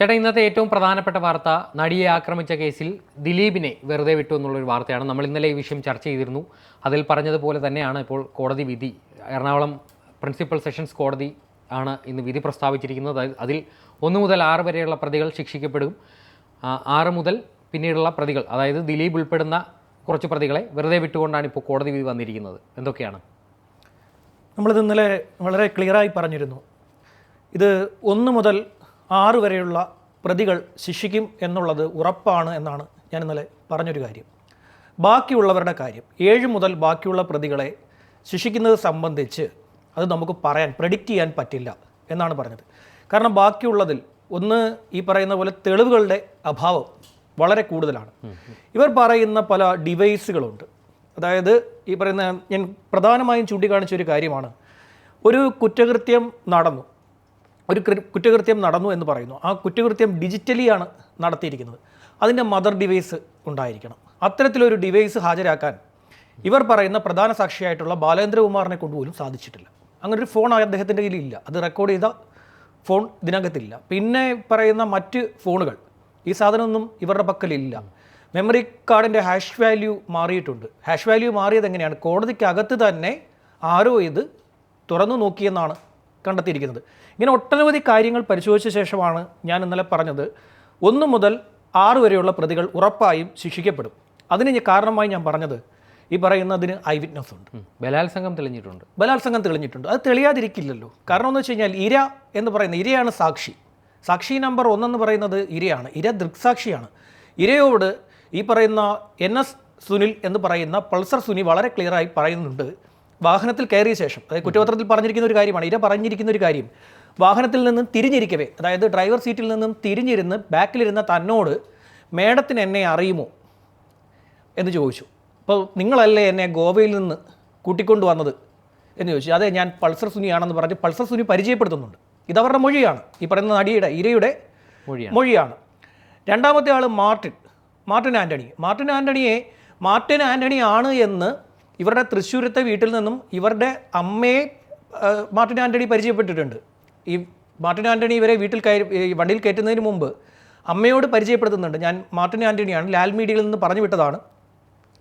ചേട്ടാ, ഇന്നത്തെ ഏറ്റവും പ്രധാനപ്പെട്ട വാർത്ത നടിയെ ആക്രമിച്ച കേസിൽ ദിലീപിനെ വെറുതെ വിട്ടു എന്നുള്ളൊരു വാർത്തയാണ്. നമ്മൾ ഇന്നലെ ഈ വിഷയം ചർച്ച ചെയ്തിരുന്നു. അതിൽ പറഞ്ഞതുപോലെ തന്നെയാണ് ഇപ്പോൾ കോടതി വിധി. എറണാകുളം പ്രിൻസിപ്പൽ സെഷൻസ് കോടതി ആണ് ഇന്ന് വിധി പ്രസ്താവിച്ചിരിക്കുന്നത്. അതിൽ 1 മുതൽ 6 വരെയുള്ള പ്രതികൾ ശിക്ഷിക്കപ്പെടും. 6 മുതൽ പിന്നീടുള്ള പ്രതികൾ, അതായത് ദിലീപ് ഉൾപ്പെടുന്ന കുറച്ച് പ്രതികളെ വെറുതെ വിട്ടുകൊണ്ടാണ് ഇപ്പോൾ കോടതി വിധി വന്നിരിക്കുന്നത്. എന്തൊക്കെയാണ്? നമ്മളിത് ഇന്നലെ വളരെ ക്ലിയറായി പറഞ്ഞിരുന്നു. ഇത് 1 മുതൽ 6 വരെയുള്ള പ്രതികൾ ശിക്ഷിക്കും എന്നുള്ളത് ഉറപ്പാണ് എന്നാണ് ഞാൻ ഇന്നലെ പറഞ്ഞൊരു കാര്യം. ബാക്കിയുള്ളവരുടെ കാര്യം 7 മുതൽ ബാക്കിയുള്ള പ്രതികളെ ശിക്ഷിക്കുന്നത് സംബന്ധിച്ച് അത് നമുക്ക് പ്രെഡിക്റ്റ് ചെയ്യാൻ പറ്റില്ല എന്നാണ് പറഞ്ഞത്. കാരണം ബാക്കിയുള്ളതിൽ ഒന്ന് ഈ പറയുന്ന പോലെ തെളിവുകളുടെ അഭാവം വളരെ കൂടുതലാണ്. ഇവർ പറയുന്ന പല ഡിവൈസുകളുണ്ട്. അതായത് ഈ പറയുന്ന ഞാൻ പ്രധാനമായും ചൂണ്ടിക്കാണിച്ച ഒരു കാര്യമാണ്, ഒരു കുറ്റകൃത്യം നടന്നു എന്ന് പറയുന്നു. ആ കുറ്റകൃത്യം ഡിജിറ്റലിയാണ് നടത്തിയിരിക്കുന്നത്. അതിൻ്റെ മദർ ഡിവൈസ് ഉണ്ടായിരിക്കണം. അത്തരത്തിലൊരു ഡിവൈസ് ഹാജരാക്കാൻ ഇവർ പറയുന്ന പ്രധാന സാക്ഷിയായിട്ടുള്ള ബാലേന്ദ്രകുമാറിനെ കൊണ്ടുപോലും സാധിച്ചിട്ടില്ല. അങ്ങനൊരു ഫോൺ അദ്ദേഹത്തിൻ്റെ കയ്യിലില്ല. അത് റെക്കോർഡ് ചെയ്ത ഫോൺ ഇതിനകത്തില്ല. പിന്നെ പറയുന്ന മറ്റ് ഫോണുകൾ, ഈ സാധനമൊന്നും ഇവരുടെ പക്കലില്ല. മെമ്മറി കാർഡിൻ്റെ ഹാഷ് വാല്യൂ മാറിയിട്ടുണ്ട്. ഹാഷ് വാല്യൂ മാറിയത് എങ്ങനെയാണ്? കോടതിക്കകത്ത് തന്നെ ആരോ ഇത് തുറന്നു നോക്കിയെന്നാണ് കണ്ടെത്തിയിരിക്കുന്നത്. ഇങ്ങനെ ഒട്ടനവധി കാര്യങ്ങൾ പരിശോധിച്ച ശേഷമാണ് ഞാൻ ഇന്നലെ പറഞ്ഞത് 1 മുതൽ 6 വരെയുള്ള പ്രതികൾ ഉറപ്പായും ശിക്ഷിക്കപ്പെടും. അതിന് കാരണമായി ഞാൻ പറഞ്ഞത് ഈ പറയുന്നതിന് ഐ വിറ്റ്നസ് ഉണ്ട്. ബലാത്സംഗം തെളിഞ്ഞിട്ടുണ്ട്. അത് തെളിയാതിരിക്കില്ലല്ലോ. കാരണം എന്ന് വെച്ച് കഴിഞ്ഞാൽ ഇരയാണ് സാക്ഷി നമ്പർ 1 എന്ന് പറയുന്നത് ഇരയാണ്. ഇര ദൃക്സാക്ഷിയാണ്. ഇരയോട് ഈ പറയുന്ന NS സുനിൽ എന്ന് പറയുന്ന പൾസർ സുനി വളരെ ക്ലിയറായി പറയുന്നുണ്ട്, വാഹനത്തിൽ കയറിയ ശേഷം, അതായത് കുറ്റപത്രത്തിൽ പറഞ്ഞിരിക്കുന്ന ഒരു കാര്യമാണ്, ഇര പറഞ്ഞിരിക്കുന്ന ഒരു കാര്യം, വാഹനത്തിൽ നിന്നും തിരിഞ്ഞിരിക്കവേ, അതായത് ഡ്രൈവർ സീറ്റിൽ നിന്നും തിരിഞ്ഞിരുന്ന് ബാക്കിലിരുന്ന തന്നോട് മേഡത്തിന് എന്നെ അറിയുമോ എന്ന് ചോദിച്ചു. അപ്പോൾ നിങ്ങളല്ലേ എന്നെ ഗോവയിൽ നിന്ന് കൂട്ടിക്കൊണ്ടു വന്നത് എന്ന് ചോദിച്ചു. അതെ, ഞാൻ പൾസർ സുനിയാണെന്ന് പറഞ്ഞ് പൾസർ സുനി പരിചയപ്പെടുത്തുന്നുണ്ട്. ഇതവരുടെ മൊഴിയാണ്, ഈ പറയുന്ന ഇരയുടെ മൊഴിയാണ്. രണ്ടാമത്തെ ആൾ മാർട്ടിൻ ആൻ്റണി ആണ് എന്ന് ഇവരുടെ തൃശ്ശൂരത്തെ വീട്ടിൽ നിന്നും ഇവരുടെ അമ്മയെ മാർട്ടിൻ ആൻ്റണി പരിചയപ്പെട്ടിട്ടുണ്ട്. ഈ മാർട്ടിൻ ആൻ്റണി ഇവരെ വണ്ടിയിൽ കയറ്റുന്നതിന് മുമ്പ് അമ്മയോട് പരിചയപ്പെടുത്തുന്നുണ്ട്. ഞാൻ മാർട്ടിൻ ആൻ്റണിയാണ്, ലാൽ മീഡിയയിൽ നിന്ന് പറഞ്ഞു വിട്ടതാണ്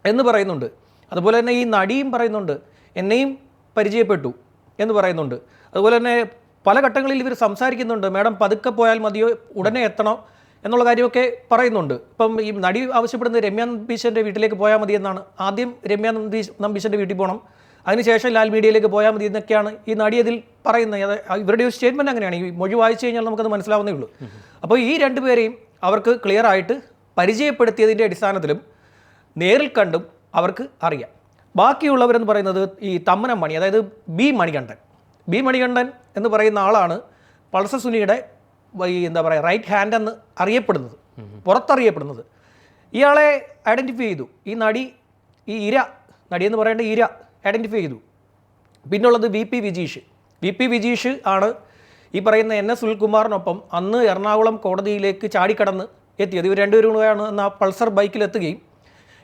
എന്ന് പറയുന്നുണ്ട്. അതുപോലെ തന്നെ ഈ നടിയും പറയുന്നുണ്ട്, എന്നെയും പരിചയപ്പെട്ടു എന്ന് പറയുന്നുണ്ട്. അതുപോലെ തന്നെ പല ഘട്ടങ്ങളിൽ ഇവർ സംസാരിക്കുന്നുണ്ട്, മാഡം പതുക്കെ പോയാൽ മതിയോ, ഉടനെ എത്തണം എന്നുള്ള കാര്യമൊക്കെ പറയുന്നുണ്ട്. ഇപ്പം ഈ നടി ആവശ്യപ്പെടുന്നത് രമ്യ നമ്പീശൻ്റെ വീട്ടിലേക്ക് പോയാൽ മതി എന്നാണ്. ആദ്യം രമ്യ നമ്പീശൻ്റെ വീട്ടിൽ പോകണം, അതിനുശേഷം ലാൽ മീഡിയയിലേക്ക് പോയാൽ മതി എന്നൊക്കെയാണ് ഈ നടി അതിൽ പറയുന്നത്. ഇവരുടെ ഒരു സ്റ്റേറ്റ്മെൻറ്റ് അങ്ങനെയാണ്. ഈ മൊഴി വായിച്ചു കഴിഞ്ഞാൽ നമുക്കത് മനസ്സിലാവുന്നേ ഉള്ളൂ. അപ്പോൾ ഈ രണ്ടുപേരെയും അവർക്ക് ക്ലിയർ ആയിട്ട് പരിചയപ്പെടുത്തിയതിൻ്റെ അടിസ്ഥാനത്തിലും നേരിൽ കണ്ടും അവർക്ക് അറിയാം. ബാക്കിയുള്ളവരെന്ന് പറയുന്നത് ഈ തമ്മനം മണി, അതായത് ബി മണികണ്ഠൻ എന്ന് പറയുന്ന ആളാണ് പൾസർ സുനിയുടെ റൈറ്റ് ഹാൻഡ് എന്ന് പുറത്തറിയപ്പെടുന്നത്. ഇയാളെ ഐഡൻറ്റിഫൈ ചെയ്തു ഈ നടി എന്ന് പറയേണ്ട ഇര ഐഡൻറ്റിഫൈ ചെയ്തു. പിന്നുള്ളത് വി പി വിജീഷ് ആണ് ഈ പറയുന്ന NS സുനിൽകുമാറിനൊപ്പം അന്ന് എറണാകുളം കോടതിയിലേക്ക് ചാടിക്കടന്ന് എത്തിയത്. ഇവർ രണ്ടുപേരും കൂടെയാണ് അന്ന് ആ പൾസർ ബൈക്കിലെത്തുകയും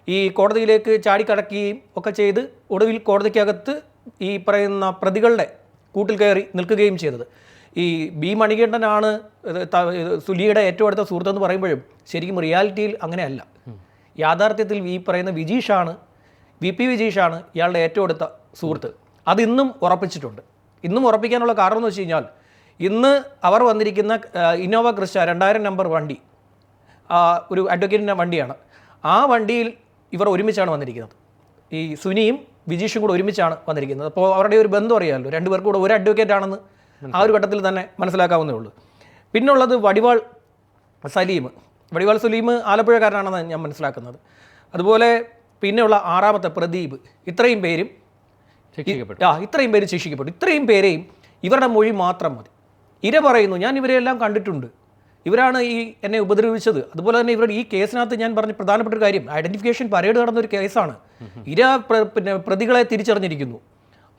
ഈ കോടതിയിലേക്ക് ചാടിക്കടക്കുകയും ഒക്കെ ചെയ്ത് ഒടുവിൽ കോടതിക്കകത്ത് ഈ പറയുന്ന പ്രതികളുടെ കൂട്ടിൽ കയറി നിൽക്കുകയും ചെയ്തത്. ഈ ബി മണികണ്ഠനാണ് സുലിയുടെ ഏറ്റവും അടുത്ത സുഹൃത്തെന്ന് പറയുമ്പോഴും ശരിക്കും റിയാലിറ്റിയിൽ അങ്ങനെയല്ല. യാഥാർത്ഥ്യത്തിൽ ഈ പറയുന്ന വി പി വിജീഷാണ് ഇയാളുടെ ഏറ്റവും അടുത്ത സുഹൃത്ത്. അതിന്നും ഉറപ്പിച്ചിട്ടുണ്ട്. ഇന്നും ഉറപ്പിക്കാനുള്ള കാരണം എന്ന് വെച്ച് കഴിഞ്ഞാൽ, ഇന്ന് അവർ വന്നിരിക്കുന്ന ഇന്നോവ ക്രിസ്റ്റ 2000 നമ്പർ വണ്ടി ഒരു അഡ്വക്കേറ്റിൻ്റെ വണ്ടിയാണ്. ആ വണ്ടിയിൽ ഇവർ ഒരുമിച്ചാണ് വന്നിരിക്കുന്നത്. ഈ സുനിയും വിജീഷും കൂടെ ഒരുമിച്ചാണ് വന്നിരിക്കുന്നത്. അപ്പോൾ അവരുടെ ഒരു ബന്ധം അറിയാമല്ലോ, രണ്ടുപേർക്കും കൂടെ ഒരു അഡ്വക്കേറ്റ് ആണെന്ന് ആ ഒരു ഘട്ടത്തിൽ തന്നെ മനസ്സിലാക്കാവുന്നേ ഉള്ളൂ. പിന്നുള്ളത് വടിവാൾ സലീം ആലപ്പുഴക്കാരനാണെന്ന് ഞാൻ മനസ്സിലാക്കുന്നത്. അതുപോലെ പിന്നെയുള്ള 6ാമത്തെ പ്രദീപ്, ഇത്രയും പേരും ശിക്ഷിക്കപ്പെട്ടു. ഇത്രയും പേരെയും ഇവരുടെ മൊഴി മാത്രം മതി. ഇര പറയുന്നു, ഞാൻ ഇവരെല്ലാം കണ്ടിട്ടുണ്ട്, ഇവരാണ് ഈ എന്നെ ഉപദ്രവിച്ചത്. അതുപോലെ തന്നെ ഇവരുടെ ഈ കേസിനകത്ത് ഞാൻ പറഞ്ഞ പ്രധാനപ്പെട്ട ഒരു കാര്യം, ഐഡൻറ്റിഫിക്കേഷൻ പരേഡ് നടന്നൊരു കേസാണ്. ഇര പ്രതികളെ തിരിച്ചറിഞ്ഞിരിക്കുന്നു.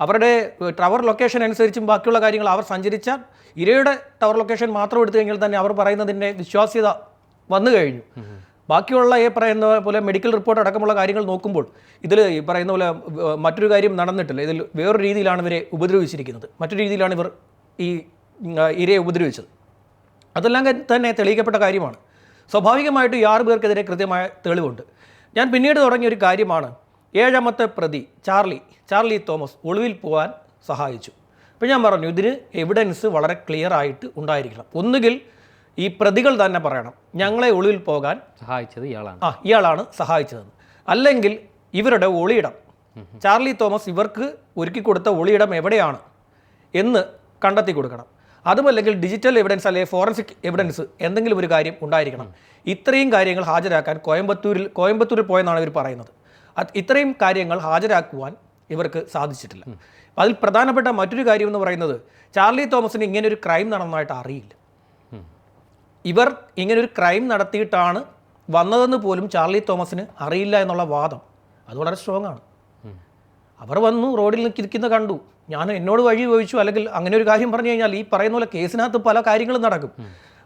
അവരുടെ ടവർ ലൊക്കേഷൻ അനുസരിച്ചും ബാക്കിയുള്ള കാര്യങ്ങൾ അവർ സഞ്ചരിച്ചാൽ ഇരയുടെ ടവർ ലൊക്കേഷൻ മാത്രം എടുത്തു കഴിഞ്ഞാൽ തന്നെ അവർ പറയുന്നതിൻ്റെ വിശ്വാസ്യത വന്നു കഴിഞ്ഞു. ബാക്കിയുള്ള ഈ പറയുന്ന പോലെ മെഡിക്കൽ റിപ്പോർട്ട് അടക്കമുള്ള കാര്യങ്ങൾ നോക്കുമ്പോൾ ഇതിൽ ഈ പറയുന്ന പോലെ മറ്റൊരു കാര്യം നടന്നിട്ടില്ല. ഇതിൽ വേറൊരു രീതിയിലാണ് ഇവരെ ഉപദ്രവിച്ചിരിക്കുന്നത്, മറ്റൊരു രീതിയിലാണ് ഇവർ ഈ ഇരയെ ഉപദ്രവിച്ചത്. അതെല്ലാം തന്നെ തെളിയിക്കപ്പെട്ട കാര്യമാണ്. സ്വാഭാവികമായിട്ടും ഈ 6 പേർക്കെതിരെ കൃത്യമായ തെളിവുണ്ട്. ഞാൻ പിന്നീട് തുടങ്ങിയ ഒരു കാര്യമാണ് 7ാമത്തെ പ്രതി ചാർലി തോമസ് ഒളിവിൽ പോകാൻ സഹായിച്ചു. അപ്പോൾ ഞാൻ പറഞ്ഞു ഇതിന് എവിഡൻസ് വളരെ ക്ലിയർ ആയിട്ട് ഉണ്ടായിരിക്കണം. ഒന്നുകിൽ ഈ പ്രതികൾ തന്നെ പറയണം ഞങ്ങളെ ഒളിവിൽ പോകാൻ സഹായിച്ചത് ഇയാളാണ് സഹായിച്ചതെന്ന്. അല്ലെങ്കിൽ ഇവരുടെ ഒളിയിടം ചാർലി തോമസ് ഇവർക്ക് ഒരുക്കി കൊടുത്ത ഒളിയിടം എവിടെയാണ് എന്ന് കണ്ടെത്തി കൊടുക്കണം. അതുമല്ലെങ്കിൽ ഡിജിറ്റൽ എവിഡൻസ് അല്ലെങ്കിൽ ഫോറൻസിക് എവിഡൻസ് എന്തെങ്കിലും ഒരു കാര്യം ഉണ്ടായിരിക്കണം. ഇത്രയും കാര്യങ്ങൾ ഹാജരാക്കാൻ കോയമ്പത്തൂരിൽ പോയെന്നാണ് ഇവർ പറയുന്നത്. ഇത്രയും കാര്യങ്ങൾ ഹാജരാക്കുവാൻ ഇവർക്ക് സാധിച്ചിട്ടില്ല. അതിൽ പ്രധാനപ്പെട്ട മറ്റൊരു കാര്യം എന്ന് പറയുന്നത് ചാർലി തോമസിന് ഇങ്ങനൊരു ക്രൈം നടന്നതായിട്ട് അറിയില്ല. ഇവർ ഇങ്ങനൊരു ക്രൈം നടത്തിയിട്ടാണ് വന്നതെന്ന് പോലും ചാർലി തോമസിന് അറിയില്ല എന്നുള്ള വാദം അത് വളരെ സ്ട്രോങ് ആണ്. അവർ വന്നു റോഡിൽ നിൽക്കുന്ന കണ്ടു, ഞാൻ എന്നോട് വഴി ചോദിച്ചു, അല്ലെങ്കിൽ അങ്ങനെ ഒരു കാര്യം പറഞ്ഞു കഴിഞ്ഞാൽ ഈ പറയുന്ന പോലെ കേസിനകത്ത് പല കാര്യങ്ങളും നടക്കും.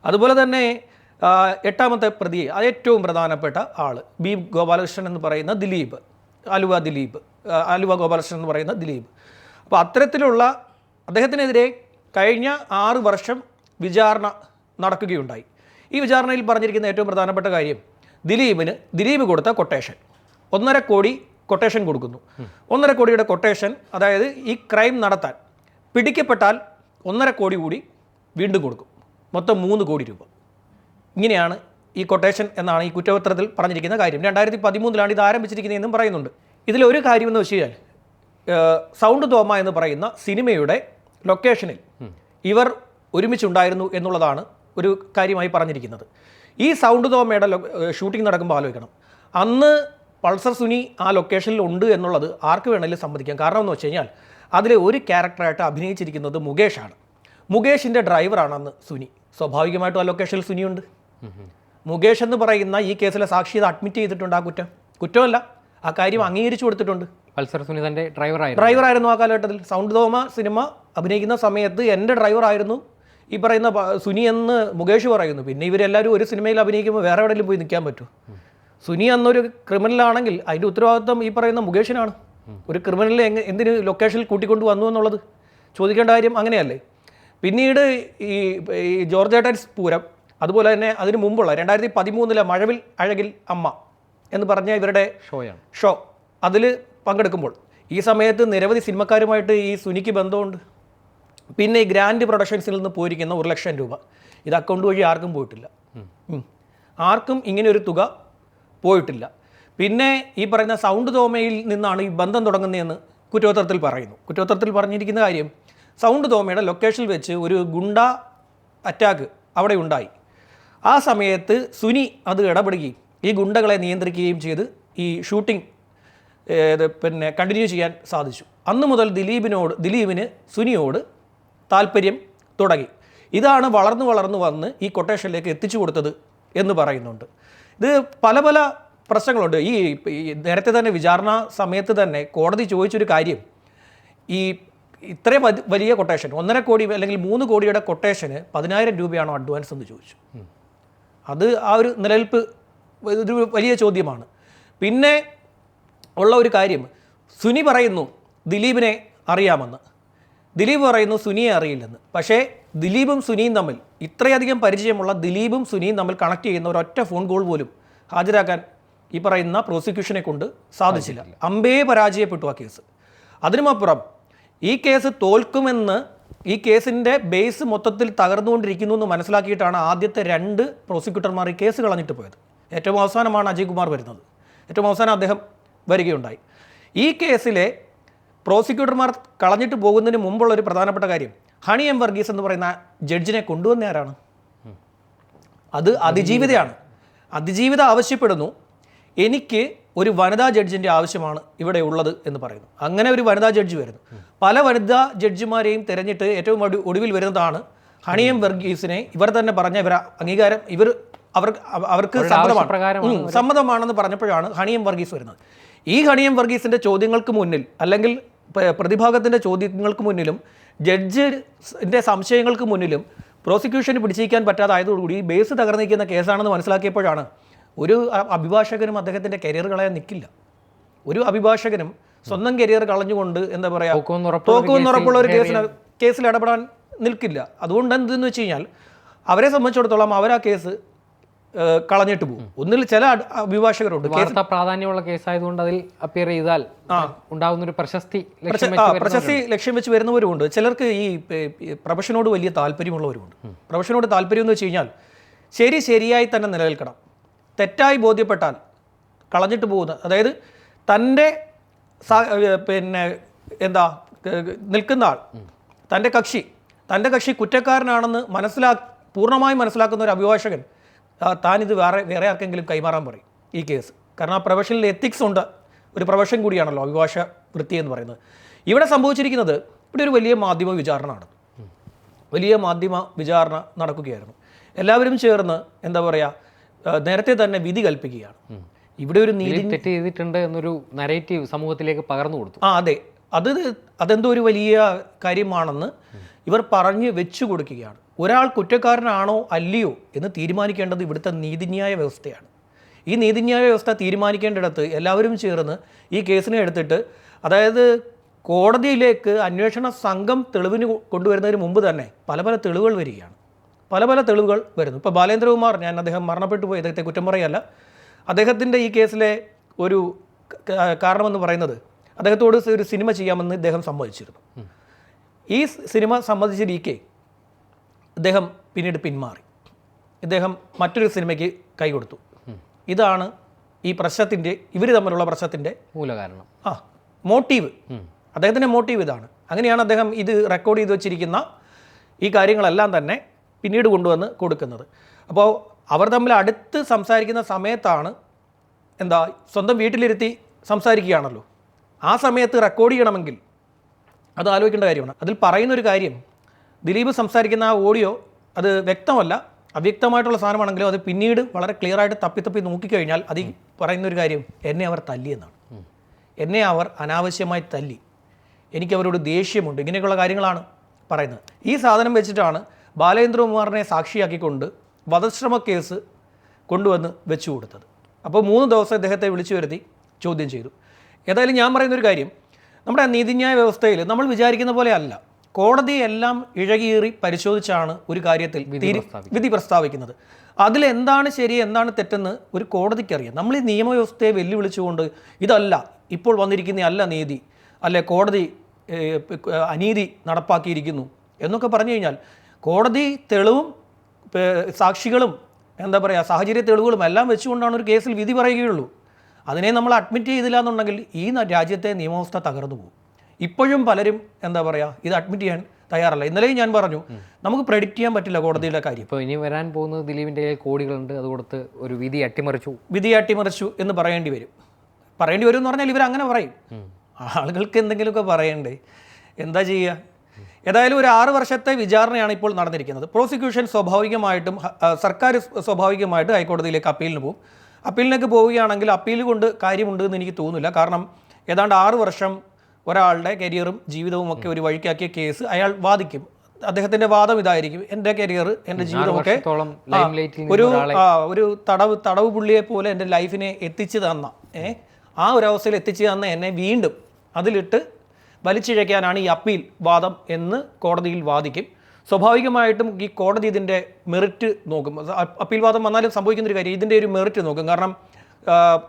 അതുപോലെ തന്നെ 8ാമത്തെ പ്രതി അത് ഏറ്റവും പ്രധാനപ്പെട്ട ആൾ ബി ഗോപാലകൃഷ്ണൻ എന്ന് പറയുന്ന ആലുവ ഗോപാലകൃഷ്ണൻ എന്ന് പറയുന്ന ദിലീപ്. അപ്പോൾ അത്തരത്തിലുള്ള അദ്ദേഹത്തിനെതിരെ കഴിഞ്ഞ 6 വർഷം വിചാരണ നടക്കുകയുണ്ടായി. ഈ വിചാരണയിൽ പറഞ്ഞിരിക്കുന്ന ഏറ്റവും പ്രധാനപ്പെട്ട കാര്യം ദിലീപ് കൊടുത്ത കൊട്ടേഷൻ 1.5 കോടി കൊട്ടേഷൻ കൊടുക്കുന്നു. 1.5 കോടിയുടെ കൊട്ടേഷൻ, അതായത് ഈ ക്രൈം നടത്താൻ പിടിക്കപ്പെട്ടാൽ 1.5 കോടി കൂടി വീണ്ടും കൊടുക്കും, മൊത്തം 3 കോടി രൂപ. ഇങ്ങനെയാണ് ഈ കൊട്ടേഷൻ എന്നാണ് ഈ കുറ്റപത്രത്തിൽ പറഞ്ഞിരിക്കുന്ന കാര്യം. 2013 ഇത് ആരംഭിച്ചിരിക്കുന്നതെന്നും പറയുന്നുണ്ട്. ഇതിലൊരു കാര്യമെന്ന് വെച്ച് കഴിഞ്ഞാൽ സൗണ്ട് തോമ എന്ന് പറയുന്ന സിനിമയുടെ ലൊക്കേഷനിൽ ഇവർ ഒരുമിച്ചുണ്ടായിരുന്നു എന്നുള്ളതാണ് ഒരു കാര്യമായി പറഞ്ഞിരിക്കുന്നത്. ഈ സൗണ്ട് തോമയുടെ ഷൂട്ടിംഗ് നടക്കുമ്പോൾ ആലോചിക്കണം, അന്ന് പൾസർ സുനി ആ ലൊക്കേഷനിൽ ഉണ്ട് എന്നുള്ളത് ആർക്ക് വേണമെങ്കിലും സമ്മതിക്കാം. കാരണം എന്ന് വെച്ച് കഴിഞ്ഞാൽ അതിലെ ഒരു ക്യാരക്ടറായിട്ട് അഭിനയിച്ചിരിക്കുന്നത് മുകേഷാണ്. മുകേഷിൻ്റെ ഡ്രൈവറാണ് അന്ന് സുനി. സ്വാഭാവികമായിട്ടും ആ ലൊക്കേഷനിൽ സുനിയുണ്ട്. മുകേഷ് എന്ന് പറയുന്ന ഈ കേസിലെ സാക്ഷി ഇത് അഡ്മിറ്റ് ചെയ്തിട്ടുണ്ട്. ആ കുറ്റമല്ല, ആ കാര്യം അംഗീകരിച്ചു കൊടുത്തിട്ടുണ്ട്. പൾസർ സുനി തൻ്റെ ഡ്രൈവറായിരുന്നു ആ കാലഘട്ടത്തിൽ. സൗണ്ട് തോമ സിനിമ അഭിനയിക്കുന്ന സമയത്ത് എൻ്റെ ഡ്രൈവറായിരുന്നു ഈ പറയുന്ന സുനി എന്ന് മുകേഷ് പറയുന്നു. പിന്നെ ഇവരെല്ലാവരും ഒരു സിനിമയിൽ അഭിനയിക്കുമ്പോൾ വേറെ എവിടെയെങ്കിലും പോയി നിൽക്കാൻ പറ്റും? സുനി അന്നൊരു ക്രിമിനലാണെങ്കിൽ അതിൻ്റെ ഉത്തരവാദിത്വം ഈ പറയുന്ന മുകേഷിനാണ്. ഒരു ക്രിമിനലിനെ എന്തിന് ലൊക്കേഷനിൽ കൂട്ടിക്കൊണ്ട് വന്നു എന്നുള്ളത് ചോദിക്കേണ്ട കാര്യം അങ്ങനെയല്ലേ. പിന്നീട് ഈ ജോർജ് ഏട്ടൻസ് പൂരം, അതുപോലെ തന്നെ അതിന് മുമ്പുള്ള 2013 മഴവിൽ അഴകിൽ അമ്മ എന്ന് പറഞ്ഞ ഇവരുടെ ഷോ അതിൽ പങ്കെടുക്കുമ്പോൾ ഈ സമയത്ത് നിരവധി സിനിമക്കാരുമായിട്ട് ഈ സുനിക്ക് ബന്ധമുണ്ട്. പിന്നെ ഈ ഗ്രാൻഡ് പ്രൊഡക്ഷൻസിൽ നിന്ന് പോയിരിക്കുന്ന 1 ലക്ഷം രൂപ ഇത് അക്കൗണ്ട് വഴി ആർക്കും പോയിട്ടില്ല. ആർക്കും ഇങ്ങനെ ഒരു തുക പോയിട്ടില്ല. പിന്നെ ഈ പറയുന്ന സൗണ്ട് തോമയിൽ നിന്നാണ് ഈ ബന്ധം തുടങ്ങുന്നതെന്ന് കുറ്റപത്രത്തിൽ പറയുന്നു. കുറ്റപത്രത്തിൽ പറഞ്ഞിരിക്കുന്ന കാര്യം സൗണ്ട് തോമയുടെ ലൊക്കേഷനിൽ വെച്ച് ഒരു ഗുണ്ട അറ്റാക്ക് അവിടെ ഉണ്ടായി. ആ സമയത്ത് സുനി അത് ഇടപെടുകയും ഈ ഗുണ്ടകളെ നിയന്ത്രിക്കുകയും ചെയ്ത് ഈ ഷൂട്ടിംഗ് പിന്നെ കണ്ടിന്യൂ ചെയ്യാൻ സാധിച്ചു. അന്ന് മുതൽ ദിലീപിന് സുനിയോട് താല്പര്യം തുടങ്ങി. ഇതാണ് വളർന്നു വന്ന് ഈ കൊട്ടേഷനിലേക്ക് എത്തിച്ചു കൊടുത്തത് എന്ന് പറയുന്നുണ്ട്. ഇത് പല പ്രശ്നങ്ങളുണ്ട്. ഈ നേരത്തെ തന്നെ വിചാരണ സമയത്ത് തന്നെ കോടതി ചോദിച്ചൊരു കാര്യം, ഈ ഇത്രയും വലിയ കൊട്ടേഷൻ 1.5 കോടി അല്ലെങ്കിൽ 3 കോടിയുടെ കൊട്ടേഷന് 10,000 രൂപയാണോ അഡ്വാൻസ് എന്ന് ചോദിച്ചു. അത് ആ ഒരു നിലനിൽപ്പ് ഒരു വലിയ ചോദ്യമാണ്. പിന്നെ ഉള്ള ഒരു കാര്യം, സുനി പറയുന്നു ദിലീപിനെ അറിയാമെന്ന്, ദിലീപ് പറയുന്നു സുനിയെ അറിയില്ലെന്ന്. പക്ഷേ ദിലീപും സുനിയും തമ്മിൽ, ഇത്രയധികം പരിചയമുള്ള ദിലീപും സുനിയും തമ്മിൽ കണക്ട് ചെയ്യുന്ന ഒരൊറ്റ ഫോൺ കോൾ പോലും ഹാജരാക്കാൻ ഈ പറയുന്ന പ്രോസിക്യൂഷനെ കൊണ്ട് സാധിച്ചില്ല. അമ്പേ പരാജയപ്പെട്ടു ആ കേസ്. അതിനുമപ്പുറം ഈ കേസ് തോൽക്കുമെന്ന്, ഈ കേസിൻ്റെ ബേസ് മൊത്തത്തിൽ തകർന്നുകൊണ്ടിരിക്കുന്നു എന്ന് മനസ്സിലാക്കിയിട്ടാണ് ആദ്യത്തെ 2 പ്രോസിക്യൂട്ടർമാർ ഈ കേസ് കളഞ്ഞിട്ട് പോയത്. ഏറ്റവും അവസാനമാണ് അജയ് കുമാർ വരുന്നത്. ഏറ്റവും അവസാനം അദ്ദേഹം വരികയുണ്ടായി. ഈ കേസിലെ പ്രോസിക്യൂട്ടർമാർ കളഞ്ഞിട്ട് പോകുന്നതിന് മുമ്പുള്ള ഒരു പ്രധാനപ്പെട്ട കാര്യം, ഹണി എം വർഗീസ് എന്ന് പറയുന്ന ജഡ്ജിനെ കൊണ്ടുവന്ന ആരാണ്? അത് അതിജീവിതയാണ്. അതിജീവിത ആവശ്യപ്പെടുന്നു, എനിക്ക് ഒരു വനിതാ ജഡ്ജിൻ്റെ ആവശ്യമാണ് ഇവിടെ ഉള്ളത് എന്ന് പറയുന്നു. അങ്ങനെ ഒരു വനിതാ ജഡ്ജി വരുന്നു. പല വനിതാ ജഡ്ജിമാരെയും തിരഞ്ഞിട്ട് ഏറ്റവും ഒടുവിൽ വരുന്നതാണ് ഹണി എം വർഗീസിനെ. ഇവർ തന്നെ പറഞ്ഞ അംഗീകാരം അവർക്ക് സമ്മതമാണെന്ന് പറഞ്ഞപ്പോഴാണ് ഹണി എം വർഗീസ് വരുന്നത്. ഈ ഹണി എം വർഗീസിൻ്റെ ചോദ്യങ്ങൾക്ക് മുന്നിൽ, അല്ലെങ്കിൽ പ്രതിഭാഗത്തിൻ്റെ ചോദ്യങ്ങൾക്ക് മുന്നിലും ജഡ്ജിൻ്റെ സംശയങ്ങൾക്ക് മുന്നിലും പ്രോസിക്യൂഷന് പിടിച്ചിരിക്കാൻ പറ്റാതായതോടുകൂടി ബേസ് തകർന്നിരിക്കുന്ന കേസാണെന്ന് മനസ്സിലാക്കിയപ്പോഴാണ് ഒരു അഭിഭാഷകനും അദ്ദേഹത്തിൻ്റെ കരിയർ കളയാൻ നിൽക്കില്ല. ഒരു അഭിഭാഷകനും സ്വന്തം കരിയർ കളഞ്ഞുകൊണ്ട് എന്താ പറയുക, തോക്കുമെന്നുറപ്പുള്ള ഒരു കേസിൽ ഇടപെടാൻ നിൽക്കില്ല. അതുകൊണ്ട് എന്തെന്ന് വെച്ച് കഴിഞ്ഞാൽ അവരെ സംബന്ധിച്ചിടത്തോളം അവർ ആ കേസ് കളഞ്ഞിട്ട് പോകും. ഒന്നിൽ ചില അഭിഭാഷകരുണ്ട് വാർത്താ പ്രാധാന്യമുള്ള കേസായതുകൊണ്ട് അതിൽ അപ്പിയർ ചെയ്താൽ ഉണ്ടാകുന്ന ഒരു പ്രശസ്തി ലക്ഷ്യം വെച്ച് വരുന്നവരുമുണ്ട്. ചിലർക്ക് ഈ പ്രൊഫഷനോട് വലിയ താല്പര്യമുള്ളവരുമുണ്ട്. പ്രൊഫഷനോട് താല്പര്യം എന്ന് വെച്ച് കഴിഞ്ഞാൽ ശരിയായി തന്നെ നിലനിൽക്കണം. തെറ്റായി ബോധ്യപ്പെട്ടാൽ കളഞ്ഞിട്ട് പോകുന്ന, അതായത് തൻ്റെ പിന്നെ എന്താ നിൽക്കുന്ന ആൾ, തൻ്റെ കക്ഷി കുറ്റക്കാരനാണെന്ന് പൂർണ്ണമായും മനസ്സിലാക്കുന്ന ഒരു അഭിഭാഷകൻ താനിത് വേറെ ആർക്കെങ്കിലും കൈമാറാൻ പറയും ഈ കേസ്. കാരണം ആ പ്രൊഫഷനിൽ എത്തിക്സ് ഉണ്ട്. ഒരു പ്രൊഫഷൻ കൂടിയാണല്ലോ അഭിഭാഷ വൃത്തി എന്ന് പറയുന്നത്. ഇവിടെ സംഭവിച്ചിരിക്കുന്നത്, ഇവിടെ ഒരു വലിയ മാധ്യമ വിചാരണ നടക്കുകയായിരുന്നു. എല്ലാവരും ചേർന്ന് എന്താ പറയുക, നേരത്തെ തന്നെ വിധി കൽപ്പിക്കുകയാണ്. ഇവിടെ ഒരു നീതി തെറ്റ് ചെയ്തിട്ടുണ്ട് എന്നൊരു നരേറ്റീവ് സമൂഹത്തിലേക്ക് പകർന്നു കൊടുത്തു. അതെ, അതെന്തോ ഒരു വലിയ കാര്യമാണെന്ന് ഇവർ പറഞ്ഞ് വെച്ചു കൊടുക്കുകയാണ്. ഒരാൾ കുറ്റക്കാരനാണോ അല്ലയോ എന്ന് തീരുമാനിക്കേണ്ടത് ഇവിടുത്തെ നീതിന്യായ വ്യവസ്ഥയാണ്. ഈ നീതിന്യായ വ്യവസ്ഥ തീരുമാനിക്കേണ്ടിടത്ത് എല്ലാവരും ചേർന്ന് ഈ കേസിനെ എടുത്തിട്ട്, അതായത് കോടതിയിലേക്ക് അന്വേഷണ സംഘം തെളിവിന് കൊണ്ടുവരുന്നതിന് മുമ്പ് തന്നെ പല തെളിവുകൾ വരികയാണ്. പല തെളിവുകൾ വരുന്നു. ഇപ്പോൾ ബാലേന്ദ്രകുമാർ, അദ്ദേഹം മരണപ്പെട്ടു പോയി, അദ്ദേഹത്തെ കുറ്റം പറയല്ല, അദ്ദേഹത്തിൻ്റെ ഈ കേസിലെ ഒരു കാരണമെന്ന് പറയുന്നത് അദ്ദേഹത്തോട് ഒരു സിനിമ ചെയ്യാമെന്ന് ഇദ്ദേഹം സമ്മതിച്ചിരുന്നു. ഈ സിനിമ സംബന്ധിച്ചിരിക്കെ ഇദ്ദേഹം പിന്നീട് പിന്മാറി. ഇദ്ദേഹം മറ്റൊരു സിനിമയ്ക്ക് കൈ കൊടുത്തു. ഇതാണ് ഈ പ്രശ്നത്തിൻ്റെ, ഇവർ തമ്മിലുള്ള പ്രശ്നത്തിൻ്റെ മൂലകാരണം. മോട്ടീവ്, അദ്ദേഹത്തിൻ്റെ മോട്ടീവ് ഇതാണ്. അങ്ങനെയാണ് അദ്ദേഹം ഇത് റെക്കോർഡ് ചെയ്ത് വെച്ചിരിക്കുന്ന ഈ കാര്യങ്ങളെല്ലാം തന്നെ പിന്നീട് കൊണ്ടുവന്ന് കൊടുക്കുന്നത്. അപ്പോൾ അവർ തമ്മിൽ അടുത്ത് സംസാരിക്കുന്ന സമയത്താണ് സ്വന്തം വീട്ടിലിരുത്തി സംസാരിക്കുകയാണല്ലോ. ആ സമയത്ത് റെക്കോർഡ് ചെയ്യണമെങ്കിൽ അത് ആലോചിക്കേണ്ട കാര്യമാണ്. അതിൽ പറയുന്നൊരു കാര്യം, ദിലീപ് സംസാരിക്കുന്ന ആ ഓഡിയോ അത് വ്യക്തമല്ല, അവ്യക്തമായിട്ടുള്ള സാധനമാണെങ്കിലും അത് പിന്നീട് വളരെ ക്ലിയറായിട്ട് തപ്പി നോക്കിക്കഴിഞ്ഞാൽ അതിൽ പറയുന്നൊരു കാര്യം, എന്നെ അവർ തല്ലിയെന്നാണ്. എന്നെ അവർ അനാവശ്യമായി തല്ലി, എനിക്ക് അവരോട് ദേഷ്യമുണ്ട്, ഇങ്ങനെയൊക്കെയുള്ള കാര്യങ്ങളാണ് പറയുന്നത്. ഈ സാധനം വെച്ചിട്ടാണ് ബാലേന്ദ്രകുമാറിനെ സാക്ഷിയാക്കിക്കൊണ്ട് വധശ്രമ കേസ് കൊണ്ടുവന്ന് വെച്ചു കൊടുത്തത്. അപ്പോൾ 3 ദിവസം ഇദ്ദേഹത്തെ വിളിച്ചു വരുത്തി ചോദ്യം ചെയ്തു. ഏതായാലും ഞാൻ പറയുന്നൊരു കാര്യം, നമ്മുടെ നീതിന്യായ വ്യവസ്ഥയിൽ നമ്മൾ വിചാരിക്കുന്ന പോലെ അല്ല. കോടതി എല്ലാം ഇഴകീറി പരിശോധിച്ചാണ് ഒരു കാര്യത്തിൽ വിധി പ്രസ്താവിക്കുന്നത്. അതിലെന്താണ് ശരി എന്താണ് തെറ്റെന്ന് ഒരു കോടതിക്കറിയാം. നമ്മൾ ഈ നിയമവ്യവസ്ഥയെ വെല്ലുവിളിച്ചുകൊണ്ട് ഇതല്ല ഇപ്പോൾ വന്നിരിക്കുന്ന അല്ല നീതി, അല്ലെ കോടതി അനീതി നടപ്പാക്കിയിരിക്കുന്നു എന്നൊക്കെ പറഞ്ഞു കഴിഞ്ഞാൽ കോടതി തെളിവും സാക്ഷികളും സാഹചര്യ തെളിവുകളും എല്ലാം വെച്ചുകൊണ്ടാണ് ഒരു കേസിൽ വിധി പറയുകയുള്ളൂ. അതിനെ നമ്മൾ അഡ്മിറ്റ് ചെയ്തില്ല എന്നുണ്ടെങ്കിൽ ഈ രാജ്യത്തെ നിയമവ്യവസ്ഥ തകർന്നു പോകും. ഇപ്പോഴും പലരും ഇത് അഡ്മിറ്റ് ചെയ്യാൻ തയ്യാറല്ല. ഇന്നലെയും ഞാൻ പറഞ്ഞു, നമുക്ക് പ്രെഡിക്റ്റ് ചെയ്യാൻ പറ്റില്ല കോടതിയുടെ കാര്യം. ഇപ്പോൾ ഇനി വരാൻ പോകുന്നത് ദിലീപിൻ്റെ കോടികളുണ്ട്, അത് കൊടുത്ത് ഒരു വിധി അട്ടിമറിച്ചു എന്ന് പറയേണ്ടി വരും എന്ന് പറഞ്ഞാൽ ഇവരങ്ങനെ പറയും. ആളുകൾക്ക് എന്തെങ്കിലുമൊക്കെ പറയണ്ടേ, എന്താ ചെയ്യുക? ഏതായാലും ഒരു 6 വർഷത്തെ വിചാരണയാണ് ഇപ്പോൾ നടന്നിരിക്കുന്നത്. പ്രോസിക്യൂഷൻ സ്വാഭാവികമായിട്ടും സർക്കാർ സ്വാഭാവികമായിട്ട് ഹൈക്കോടതിയിലേക്ക് അപ്പീലിന് പോകും. അപ്പീലിലേക്ക് പോവുകയാണെങ്കിൽ അപ്പീൽ കൊണ്ട് കാര്യമുണ്ട് എന്ന് എനിക്ക് തോന്നുന്നില്ല. കാരണം ഏതാണ്ട് 6 വർഷം ഒരാളുടെ കരിയറും ജീവിതവും ഒക്കെ ഒരു വഴിക്കാക്കിയ കേസ് അയാൾ വാദിക്കും. അദ്ദേഹത്തിൻ്റെ വാദം ഇതായിരിക്കും, എൻ്റെ കരിയർ, എൻ്റെ ജീവിതമൊക്കെ ഒരു തടവ് പുള്ളിയെ പോലെ എൻ്റെ ലൈഫിനെ എത്തിച്ചു തന്ന ആ ഒരു അവസ്ഥയിൽ എത്തിച്ചു തന്ന എന്നെ വീണ്ടും അതിലിട്ട് വലിച്ചിഴയ്ക്കാനാണ് ഈ അപ്പീൽ വാദം എന്ന് കോടതിയിൽ വാദിക്കും. സ്വാഭാവികമായിട്ടും ഈ കോടതി ഇതിൻ്റെ മെറിറ്റ് നോക്കും. അപ്പീൽ വാദം വന്നാലും സംഭവിക്കുന്നൊരു കാര്യം, ഇതിൻ്റെ ഒരു മെറിറ്റ് നോക്കും. കാരണം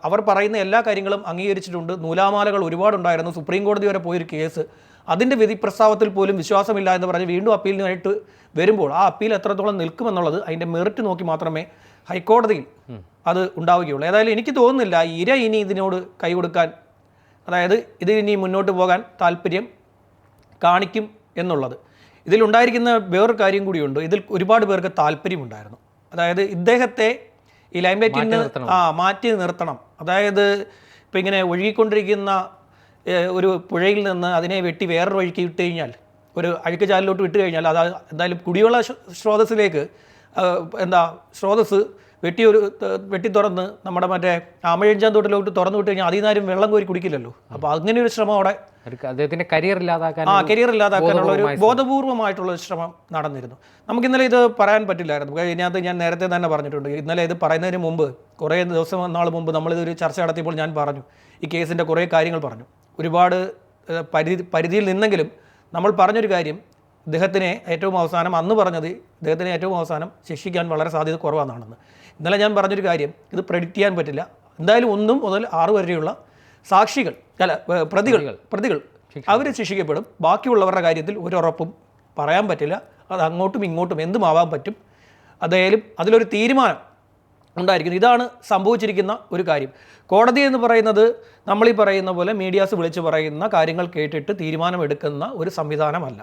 അവർ പറയുന്ന എല്ലാ കാര്യങ്ങളും അംഗീകരിച്ചിട്ടുണ്ട്. നൂലാമാലകൾ ഒരുപാടുണ്ടായിരുന്നു. സുപ്രീം കോടതി വരെ പോയൊരു കേസ്, അതിൻ്റെ വിധി പ്രസ്താവത്തിൽ പോലും വിശ്വാസമില്ല എന്ന് പറഞ്ഞ് വീണ്ടും അപ്പീലിനായിട്ട് വരുമ്പോൾ ആ അപ്പീൽ എത്രത്തോളം നിൽക്കുമെന്നുള്ളത് അതിൻ്റെ മെറിറ്റ് നോക്കി മാത്രമേ ഹൈക്കോടതിയിൽ അത് ഉണ്ടാവുകയുള്ളൂ. ഏതായാലും എനിക്ക് തോന്നുന്നില്ല ഇനി ഇതിനോട് കൈ കൊടുക്കാൻ, അതായത് ഇനി മുന്നോട്ട് പോകാൻ താല്പര്യം കാണിക്കും എന്നുള്ളത്. ഇതിലുണ്ടായിരിക്കുന്ന വേറൊരു കാര്യം കൂടിയുണ്ട്. ഇതിൽ ഒരുപാട് പേർക്ക് താല്പര്യമുണ്ടായിരുന്നു. അതായത് ഇദ്ദേഹത്തെ ഈ ലൈംലൈറ്റിൽ നിന്ന് മാറ്റി നിർത്തണം. അതായത് ഇപ്പം ഇങ്ങനെ ഒഴുകിക്കൊണ്ടിരിക്കുന്ന ഒരു പുഴയിൽ നിന്ന് അതിനെ വെട്ടി വേറൊരു വഴിക്ക് വിട്ട് കഴിഞ്ഞാൽ, ഒരു അഴുക്ക് ചാലിലോട്ട് വിട്ട് കഴിഞ്ഞാൽ അത് എന്തായാലും കുടിവെള്ള സ്രോതസ്സിലേക്ക് സ്രോതസ്സ് വെട്ടി തുറന്ന് നമ്മുടെ മറ്റേ ആമഴഞ്ചാൻ തോട്ടിലോട്ട് തുറന്നു വിട്ട് കഴിഞ്ഞാൽ അതിൽ നിന്നാരും വെള്ളം കോരി കുടിക്കില്ലല്ലോ. അപ്പോൾ അങ്ങനെ ഒരു ശ്രമം അവിടെ അദ്ദേഹത്തിന്റെ കരിയർ ഇല്ലാതാക്കാനുള്ള ഒരു ബോധപൂർവമായിട്ടുള്ള ഒരു ശ്രമം നടന്നിരുന്നു. നമുക്ക് ഇന്നലെ ഇത് പറയാൻ പറ്റില്ലായിരുന്നു. ഇതിനകത്ത് ഞാൻ നേരത്തെ തന്നെ പറഞ്ഞിട്ടുണ്ട്. ഇന്നലെ ഇത് പറയുന്നതിന് മുമ്പ് കുറേ നാൾ മുമ്പ് നമ്മളിതൊരു ചർച്ച നടത്തിയപ്പോൾ ഞാൻ പറഞ്ഞു, ഈ കേസിൻ്റെ കുറേ കാര്യങ്ങൾ പറഞ്ഞു. ഒരുപാട് പരിധിയിൽ നിന്നെങ്കിലും നമ്മൾ പറഞ്ഞൊരു കാര്യം, ഇദ്ദേഹത്തിനെ ഏറ്റവും അവസാനം അന്ന് പറഞ്ഞത് ഇദ്ദേഹത്തിനെ ഏറ്റവും അവസാനം ശിക്ഷിക്കാൻ വളരെ സാധ്യത കുറവാണെന്ന്. ഇന്നലെ ഞാൻ പറഞ്ഞൊരു കാര്യം, ഇത് പ്രെഡിക്റ്റ് ചെയ്യാൻ പറ്റില്ല. എന്തായാലും 1 മുതൽ 6 വരെയുള്ള സാക്ഷികൾ പ്രതികൾ അവർ ശിക്ഷിക്കപ്പെടും. ബാക്കിയുള്ളവരുടെ കാര്യത്തിൽ ഒരു ഉറപ്പും പറയാൻ പറ്റില്ല. അത് അങ്ങോട്ടും ഇങ്ങോട്ടും എന്തുമാവാൻ പറ്റും. അതായാലും അതിലൊരു തീരുമാനം ഉണ്ടായിരിക്കുന്നു. ഇതാണ് സംഭവിച്ചിരിക്കുന്ന ഒരു കാര്യം. കോടതി എന്ന് പറയുന്നത് നമ്മളീ പറയുന്ന പോലെ മീഡിയാസ് വിളിച്ച് പറയുന്ന കാര്യങ്ങൾ കേട്ടിട്ട് തീരുമാനമെടുക്കുന്ന ഒരു സംവിധാനമല്ല.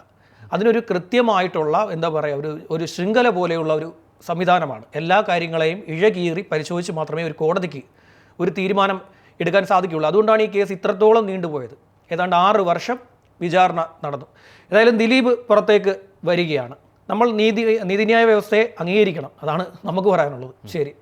അതിനൊരു കൃത്യമായിട്ടുള്ള എന്താ പറയുക, ഒരു ശൃംഖല പോലെയുള്ള ഒരു സംവിധാനമാണ്. എല്ലാ കാര്യങ്ങളെയും ഇഴകീറി പരിശോധിച്ച് മാത്രമേ ഒരു കോടതിക്ക് ഒരു തീരുമാനം എടുക്കാൻ സാധിക്കുകയുള്ളൂ. അതുകൊണ്ടാണ് ഈ കേസ് ഇത്രത്തോളം നീണ്ടുപോയത്. ഏതാണ്ട് 6 വർഷം വിചാരണ നടന്നു. ഏതായാലും ദിലീപ് പുറത്തേക്ക് വരികയാണ്. നമ്മൾ നീതിന്യായ വ്യവസ്ഥയെ അംഗീകരിക്കണം. അതാണ് നമുക്ക് പറയാനുള്ളത്. ശരി.